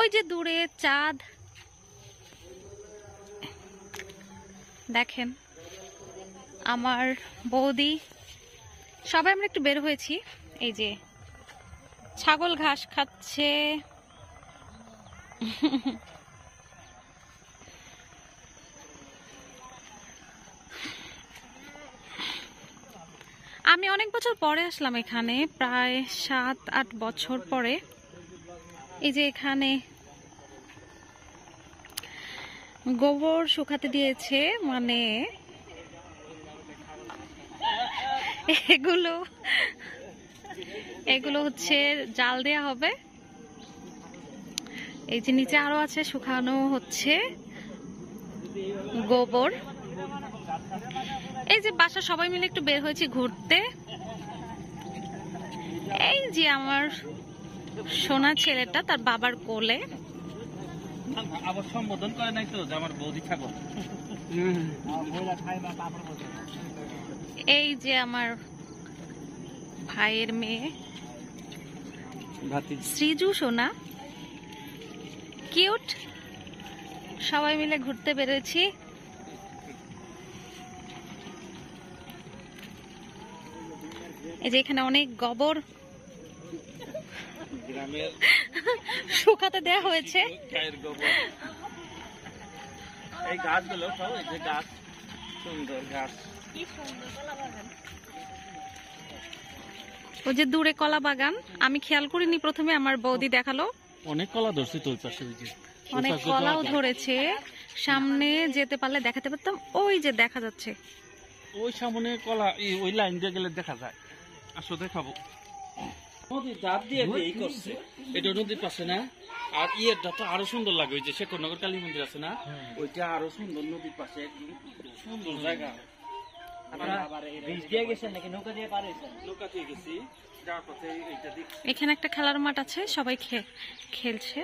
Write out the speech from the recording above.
ওই যে দূরে চাঁদ দেখেন। আমার বৌদি সবাই আমরা একটু বের হয়েছি। এই যে ছাগল ঘাস খাচ্ছে। আমি অনেক বছর পরে আসলাম এখানে, প্রায় 7-8 বছর পরে। এই যে এখানে গোবর শুকাতে দিয়েছে, মানে এগুলো হচ্ছে জাল দেয়া হবে। এই যে নিচে আরো আছে, শুকানো হচ্ছে গোবর। এই যে বাসা সবাই মিলে একটু বের হয়েছি ঘুরতে। এই যে আমার সোনা ছেলেটা তার বাবার কোলে। আবার সম্বোধন করে নাই তো যে আমার বৌদি ছাগল। এই যে আমার ভাইয়ের মেয়ে শ্রীজু সোনা, কিউট। সবাই মিলে ঘুরতে বেরোচ্ছি। এই যে এখানে অনেক গোবর শুকাতে দেয়া হয়েছে। এই গাছগুলো সব, এই যে গাছ, সুন্দর গাছ। ওই যে দূরে কলা বাগান, আমি খেয়াল করিনি প্রথমে, আমার বৌদি দেখালো। অনেক কলা ধরছে তোর পাশে, অনেক কলাও ধরেছে। সামনে যেতে পারলে দেখাতে পারতাম। ওই যে দেখা যাচ্ছে, ওই সামনে কলা, ওই লাইন দিয়ে গেলে দেখা যায়। আসো দেখাবো। নদীর ধার দিয়ে এই করছে, এটা নদীর পাশে না। আর ইয়েরটা তো আরো সুন্দর লাগে, ওই যে শেখরনগর কালী মন্দির আছে না, ওইটা আরো সুন্দর। নদীর পাশে একদম সুন্দর জায়গা। নৌকা দিয়ে গেছি। এখানে একটা খেলার মাঠ আছে, সবাই খেলছে।